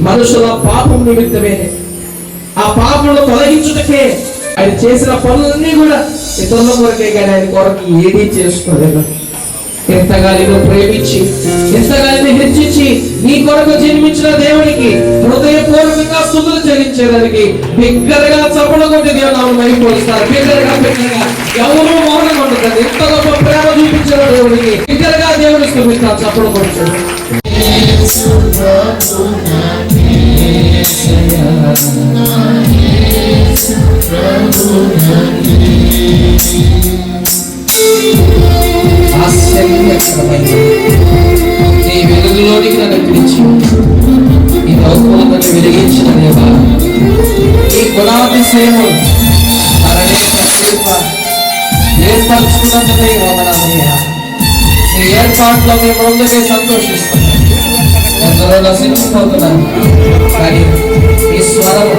మనుషుల పాపం నిమిత్తమే, ఆ పాపంలో తొలగించుటకే ఆయన చేసిన పనులన్నీ కూడా ఇతరుల కొరకే, కానీ ఆయన కొరకు ఏదీ చేసుకోలేదు. ఎంతగా నిన్ను ప్రేమించి, ఎంతగా నిన్ను హెచ్చించి నీ కొరకు జన్మించిన దేవునికి హృదయపూర్వకంగా స్తుతులు చెల్లించేదానికి బిగ్గరగా చప్పట్లు కొట్టి దేవుని మహిమపరుస్తారు. బిగ్గరగా ఎవరు మౌనంగా ఉంటుంది. ఎంత గొప్ప ప్రేమ చూపించిన దేవునికి బిగ్గరగా దేవుని స్తుతిస్తారు. చప్పట్లు కొట్టాడు. నీ వెలుగులోనికి నన్ను పిలిచి ఈ లోకంలో నన్ను వెలిగించిన దేవా, ఈ గుణాతిశయము ఏర్పరచుకున్నందుకే వందనాలయ్యా. నీ ఏర్పాట్లో మేము ముందుకే సంతోషిస్తున్నాం. ఎందరో నశించిపోతున్నాం, కానీ ఈ స్వరము